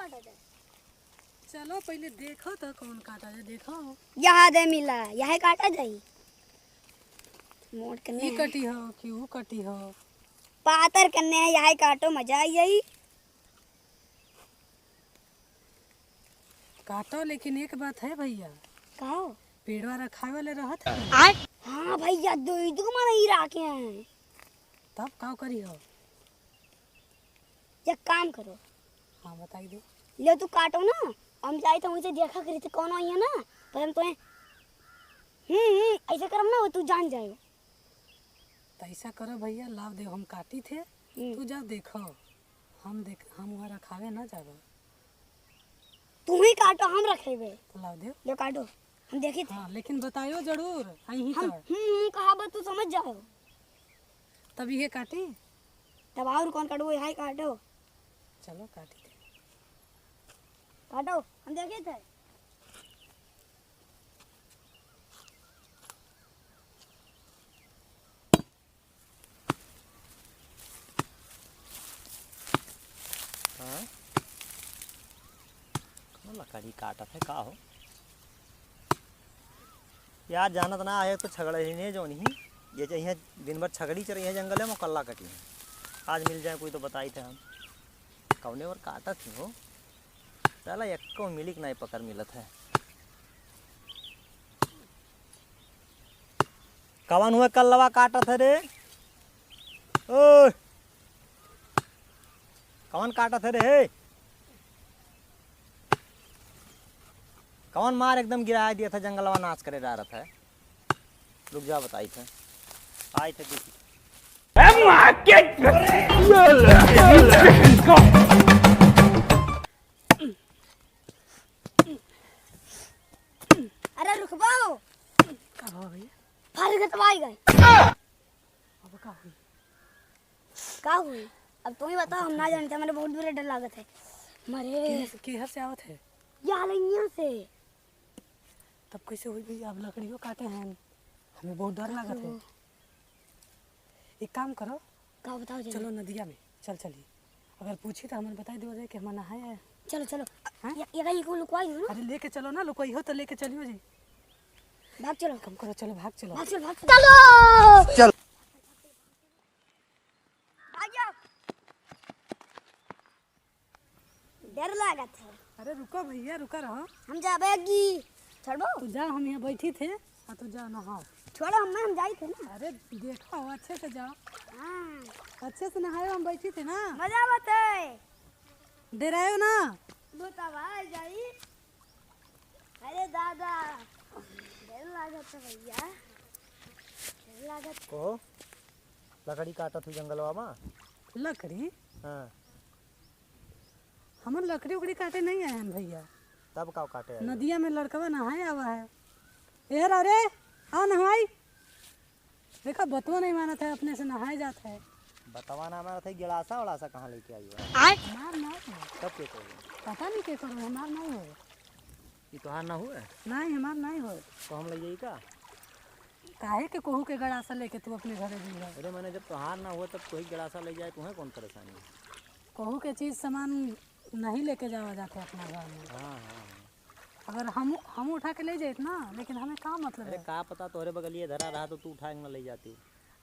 काटा जाए? चलो पहले देखो तो कौन काटा जाए। देखो यहाँ दे मिला, यहाँ काटा जाए। मोड़ करने ये हैं। कटी हो कि वो कटी हो। पातर करने हैं, यहाँ काटो, मजा आई यही। काटो, लेकिन एक बात है भैया, कहो पेड़वा रखा वाले रहत है। हाँ भैया, दो मारा ही राखे हैं। तब का करी हो। एक काम करो, हाँ बताई दो। ले तू काटो ना, हम जाए तो मुझे देखा करी थी कौन आई है ना, पर हम तो ऐसे करम ना, वो तू जान जाए। तो ऐसा करो भैया, लाभ दे, हम काटी थे, तू जाओ देखो। हम वहाँ रखावे ना जाबो। तू ही काटो, हम रखेबे। तो लाभ दे। ले काटो, हम देखे थे। हाँ लेकिन बताइयो जरूर आई हम तो। कहा बस तू समझ जाओ। तब ये काटी। तब और कौन काटो, यहाँ काटो। चलो काटी थे। काटो, हम देखे थे। हाँ लकड़ी काटा था का हो यार, जानत ना आए तो छगड़ा ही नहीं जो नहीं ये चाहिए। दिन भर छगड़ी चल रही है जंगल में, कल्ला कटी है। आज मिल जाए कोई तो बताई थे हम कौने और काटा थी हो। चला एक को मिली नहीं पकड़ मिलत है। कवन हुए कल्लवा काटा था रे। ओ कौन काटा था रे। कौन मार एकदम गिरा दिया था, जंगलवा नाश करे जा रहा था। रुक जा बताई थे आए थे देखी। अरे रुक बाओ, का हो भैया। फाड़ के आई गए। अब का हुई। का हुई अब तुम ही बताओ, हम ना जानते, हमारे बहुत बुरा डर लागत है। मरे केहर से आवत है। यहाँ से। तब कैसे हुई भैया। अब लकड़ियों काटे हैं, हमें बहुत डर लागत है। एक काम करो, का बताओ जल्दी। चलो नदिया में चलिए। अगर पूछी तो हमें बता दो जाए कि हम नहाए आए। चलो चलो। हाँ? ये को लुकवाई हो ना। अरे लेके चलो ना, लोग हो तो लेके चलियो जी। भाग चलो, कम करो, चलो भाग चलो। भाग चलो, भाग चलो, चल भाग जाओ। डर लागत है। अरे रुको भैया, रुका रहो। हम जाबेगी, छोड़ो। तू जा, हम यहाँ बैठी थे। हाँ तो जा नहाओ। छोड़ो, हम जाई थे ना। अरे देखो अच्छे से जाओ, हाँ अच्छे से नहाओ। हम बैठी थे ना। मजा आवत है। डरायो ना। बतावा जाई। अरे दादा, डर लागत है भैया, डर लागत। कहो लकड़ी काटा थी जंगलवा में। लकड़ी। हाँ हम लकड़ी उकड़ी काटे नहीं आए हैं भैया। तब का काटे आए? नदिया में लड़कवा नहाए आवा है। यार अरे आओ नहाई। देखो बतवा नहीं माना था, अपने से नहाए जाता है। बतावा ना हमारा था गिलासा वड़ासा कहाँ लेके आई हो। हमार ना हो। तब के कहो पता नहीं क्या करो, हमार नहीं हो। ये तोहार ना हुए नहीं हमार नहीं हो। तो हम ले जाई का। काहे के कोहू के गड़ासा लेके तू अपने घरे दी है। अरे मैंने जब तोहार ना हुआ तब कोई गिलासा ले जाए तुम्हें कौन परेशानी है। कोहू के चीज़ सामान नहीं लेके जावा जाते अपना घर में। हाँ हाँ अगर हम उठा के ले जाए ना, लेकिन हमें का मतलब अरे है। का पता तोहरे बगलिए धरा रहा तो तू उठा के ना ले जाती।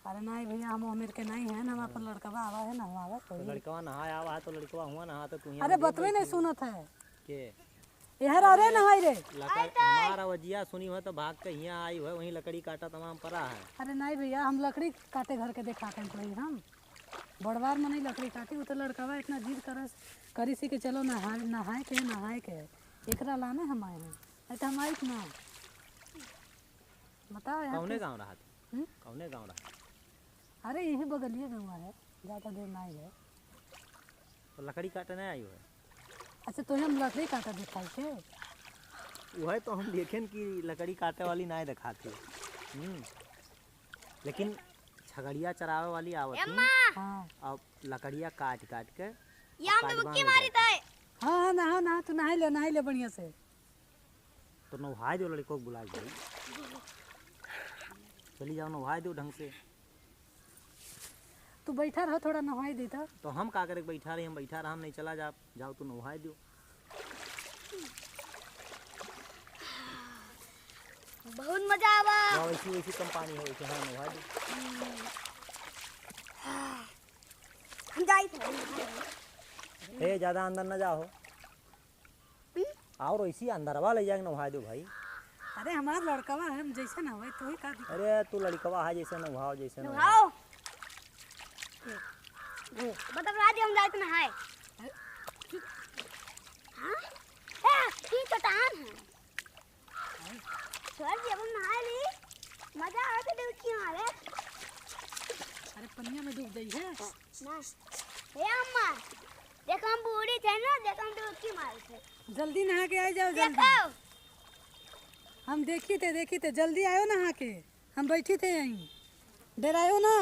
अरे नहीं भैया, हम उम्र के नहीं है ना, हम अपन लड़कवा आवा है ना, आवा तो कोई। लड़कवा नहाया आवा है तो लड़कवा हुआ नहा तो तू अरे बतवे नहीं सुनत है। के यार अरे नहाई रे। हमारा वजिया सुनी हो तो भाग के यहाँ आई है, वहीं लकड़ी काटा तमाम पड़ा है। अरे नहीं भैया, हम लकड़ी काटे घर के दिखाते हैं कोई। हम बड़वार में नहीं लकड़ी काटी। वो तो लड़कवा इतना जिद करी सी कि चलो नहाए के एकरा लाने हम आए हैं। नहीं तो हम आई ना। बताओ यहाँ कौने गाँव रहा था? हम्म? कौने गाँव रहा? अरे यही बगलिए गाँव है, ज़्यादा देर नहीं है। तो लकड़ी काटने आई है। अच्छा तो हम लकड़ी काटा दिखाई थे। वह तो हम देखें कि लकड़ी काटे वाली ना दिखाती। लेकिन छगड़िया चरावे वाली आवती। हाँ अब लकड़िया काट काट के हाँ नहा तू नहा ले बढ़िया से। तो नहाए दो लड़कों को बुला गई। चली जाओ नहाए दो ढंग से। तू बैठा रहो, थोड़ा नहाई देता। तो हम का करे बैठा रही, हम बैठा रहा, हम नहीं चला जाओ तो नहाए दो। बहुत मजा आवा। वैसी वैसी कम पानी है वैसे। हाँ नहा दे। हम जाई थे। ए ज्यादा अंदर न जाओ। और ऐसी अंदरवा ले जाके नहा दो भाई। अरे हमारा लड़कवा है, हम जैसे ना हुए तो ही का दिक्कत। अरे तू लड़कवा है जैसे नहाओ जैसे नहाओ। नहाओ। बता राज हम जाए तो नहाए। हाँ? ये चट्टान है। सर जी अब हम नहा ली। मजा आ रहा था डुबकी मारे। अरे पनिया में डूब गई है। ना। हे अम्मा। देखो हम बूढ़ी थे ना, देखो हम डुबकी मारे थे। जल्दी नहा के आ जाओ जल्दी। देखो। हम देखी थे जल्दी आयो नहा के। हम बैठी थे यहीं, डरायो ना।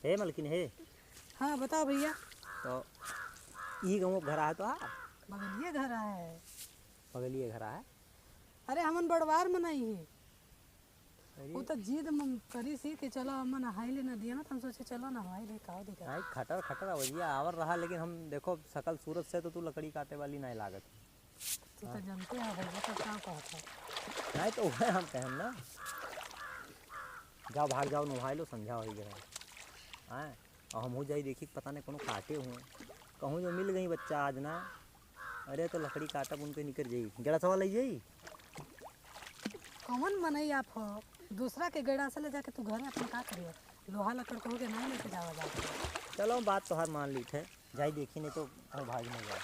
हे मलकिन हे। हाँ बताओ भैया। तो ई गाँव घर आए तो आ बगलिए घर आया है। बगलिए घर आए। अरे हमन बड़वार में नहीं है। अरे वो तो जिद करी सी कि चलो अम्मा नहाई ले ना दिया ना, तो हम सोचे चलो नहाई ले का दिक्कत। नहीं खटर खटर अवजिया आवर रहा, लेकिन हम देखो सकल सूरत से तो तू लकड़ी काटे वाली नहीं लागत। तू तो जानते हो भैया तो क्या कहता है। नहीं तो वह हम कहम ना। जाओ भाग जाओ नहा लो, संध्या हो गया है। और हम हो जाई देखी पता नहीं कोनो काटे हुए कहूँ जो मिल गई बच्चा आज ना। अरे तो लकड़ी काटब उनके निकल जाई, गड़ा सवाल ले जाई। कौन मनई आप हो, दूसरा के गड़ा से ले जाके तू घर अपना का करियो। लोहा लकड़ को के नहीं लेके जावा जाते। चलो बात तो हर मान ली थे, जाई देखी नहीं तो भाग नहीं जाए।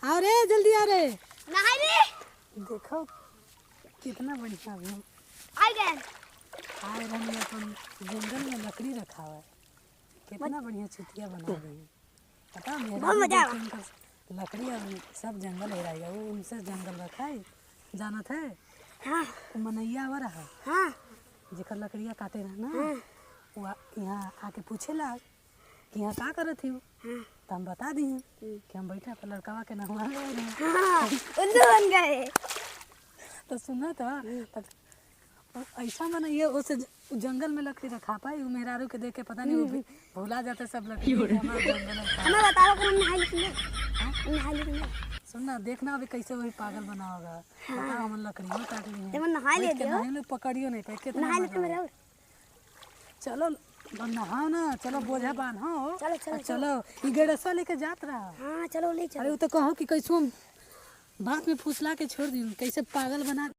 आओ रे जल्दी आ रे। नहाई ली। देखो कितना बढ़िया व्यू। आ गए। आए रहने अपन जंगल में लकड़ी रखा हुआ है। कितना बढ़िया छुट्टियाँ बना रही है। पता है बहुत मजा आया। लकड़ी और सब जंगल हो रहा है। वो उनसे जंगल रखा है, जानत है। हाँ वो मनैया हो रहा हाँ जेकर लकड़ियाँ काटे रहा ना, वो यहाँ आके पूछेला कि यहाँ का करत हो। तो हम बता दी कि हम बैठे अपन लड़कवा के नहवा गए रहे। हाँ उल्लू बन गए। तो सुना तो ऐसा मन ये उस जंगल में लकड़ी रखा पाई। वो मेहरारू के देख के पता नहीं वो भी भूला जाते सब लकड़ी। हमारा जंगल में हमें बताओ कि हम नहाई ली कि नहीं? नहाई ली कि नहीं? सुनना देखना अभी कैसे वही पागल बना होगा। पता हम लकड़ियों काट ली जब हम नहा ले दियो। हैं, पकड़ियो नहीं पाए कितना नहा मजा लेते मेरे आया। और। चलो नहाओ ना, चलो बोझा बांधो। चलो, चलो, और चलो ये गड़सा लेके जात रहा। हाँ चलो ले अरे चलो। वो तो कहो कि कैसे हम बात में फुसला के छोड़ दी, कैसे पागल बना